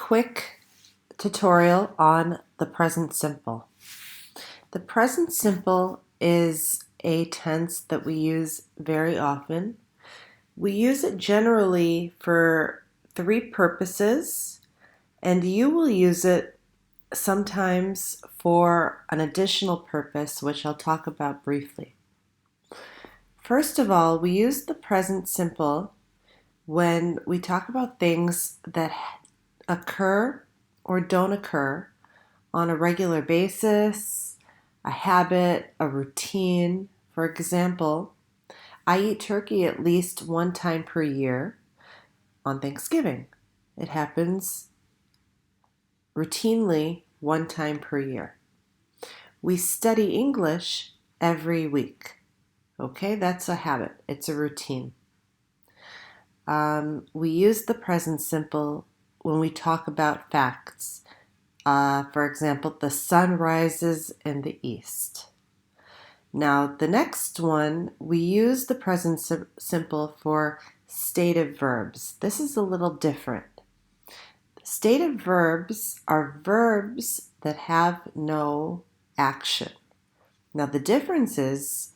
quick tutorial on the present simple. The present simple is a tense that we use very often. We use it generally for three purposes, and you will use it sometimes for an additional purpose, which I'll talk about briefly. First of all, we use the present simple when we talk about things that occur or don't occur on a regular basis, a habit, a routine. For example, I eat turkey at least one time per year on Thanksgiving. It happens routinely one time per year. We study English every week. Okay, that's a habit. It's a routine. We use the present simple when we talk about facts. For example, the sun rises in the east. Now, the next one, we use the present simple for stative verbs. This is a little different. Stative verbs are verbs that have no action. Now, the difference is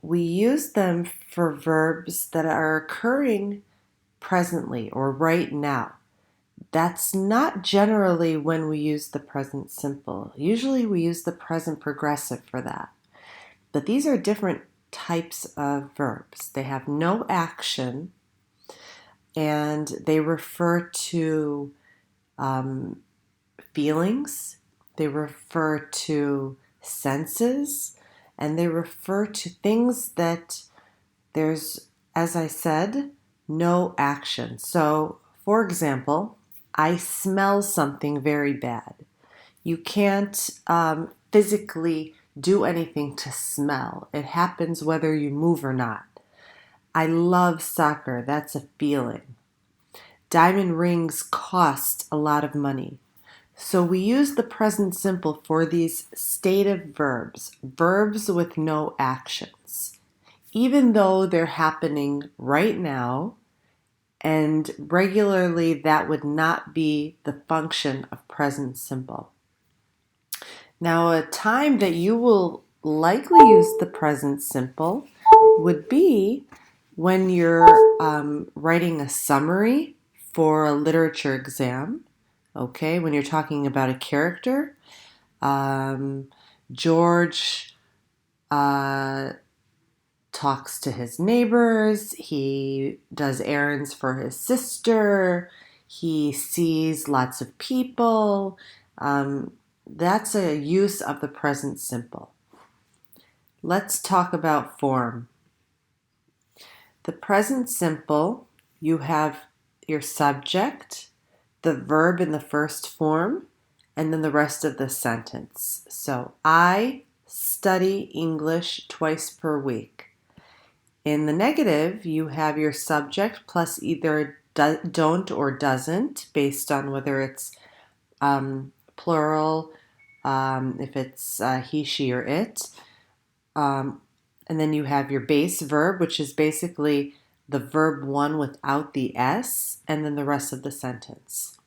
we use them for verbs that are occurring presently or right now. That's not generally when we use the present simple. Usually we use the present progressive for that. But these are different types of verbs. They have no action and they refer to feelings, they refer to senses, and they refer to things that there's, as I said, no action. So, for example, I smell something very bad. You can't physically do anything to smell. It happens whether you move or not. I love soccer. That's a feeling. Diamond rings cost a lot of money. So we use the present simple for these stative verbs, verbs with no actions, even though they're happening right now. And regularly, that would not be the function of present simple. Now, a time that you will likely use the present simple would be when you're writing a summary for a literature exam. Okay, when you're talking about a character. George talks to his neighbors, he does errands for his sister, he sees lots of people. That's a use of the present simple. Let's talk about form. The present simple, you have your subject, the verb in the first form, and then the rest of the sentence. So, I study English twice per week. In the negative, you have your subject plus either don't or doesn't, based on whether it's plural, if it's he, she, or it. And then you have your base verb, which is basically the verb one without the S, and then the rest of the sentence.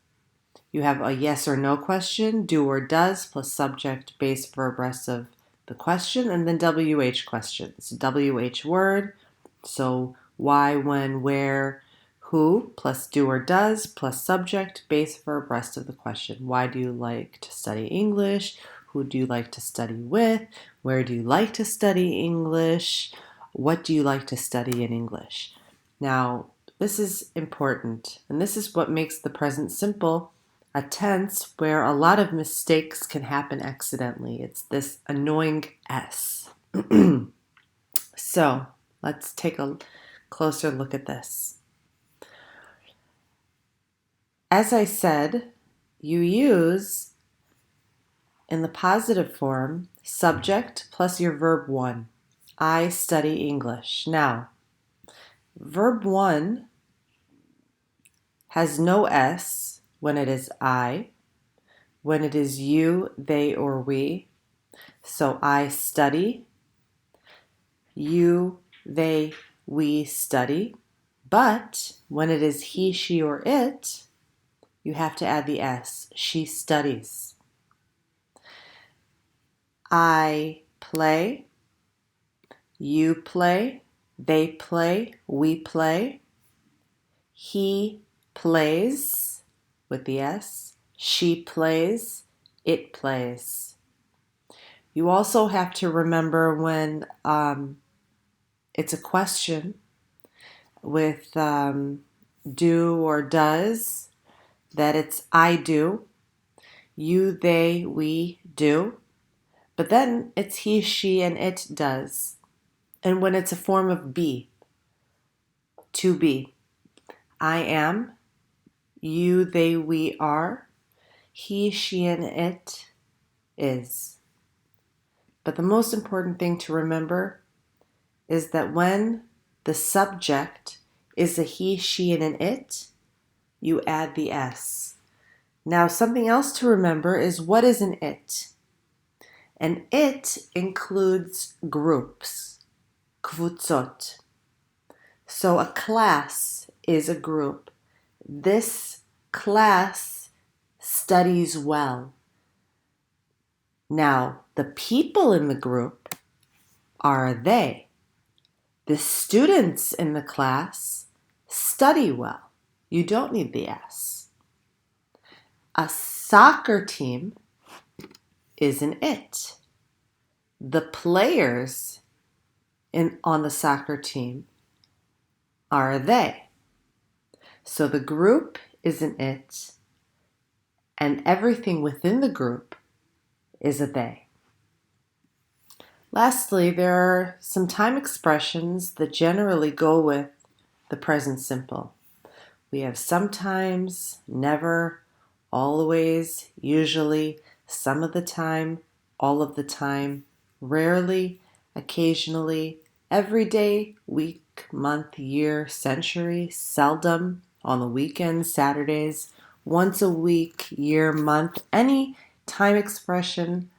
You have a yes or no question, do or does, plus subject, base verb, rest of the question, and then WH questions. WH word, so why, when, where, who, plus do or does, plus subject, base verb, rest of the question. Why do you like to study English? Who do you like to study with? Where do you like to study English? What do you like to study in English? Now, this is important, and this is what makes the present simple a tense where a lot of mistakes can happen accidentally. It's this annoying S. So, let's take a closer look at this. As I said, you use, in the positive form, subject plus your verb one. I study English. Now, verb one has no S when it is I, when it is you, they, or we. So I study, you, they, we study. But when it is he, she, or it, you have to add the S. She studies. I play. You play. They play. We play. He plays with the S. She plays. It plays. You also have to remember when it's a question with do or does, that it's I do, you, they, we do, but then it's he, she, and it does. And when it's a form of be, to be, I am, you, they, we are, he, she, and it is. But the most important thing to remember is that when the subject is a he, she, and an it, you add the S. Now, something else to remember is what is an it? An it includes groups, kvutzot. So a class is a group. This class studies well. Now, the people in the group are they. The students in the class study well. You don't need the S. A soccer team is an it. The players on the soccer team are they. So the group is an it, and everything within the group is a they. Lastly, there are some time expressions that generally go with the present simple. We have sometimes, never, always, usually, some of the time, all of the time, rarely, occasionally, every day, week, month, year, century, seldom, on the weekends, Saturdays, once a week, year, month, any time expression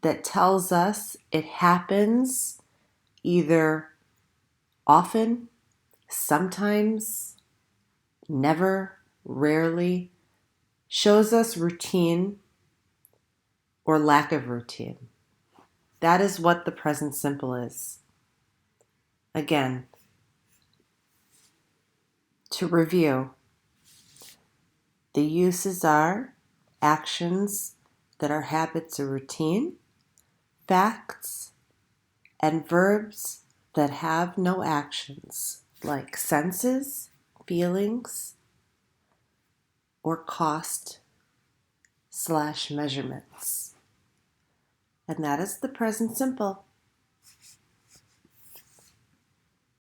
that tells us it happens either often, sometimes, never, rarely, shows us routine or lack of routine. That is what the present simple is. Again, to review, the uses are actions that are habits or routine, facts, and verbs that have no actions, like senses, feelings, or cost/measurements. And that is the present simple.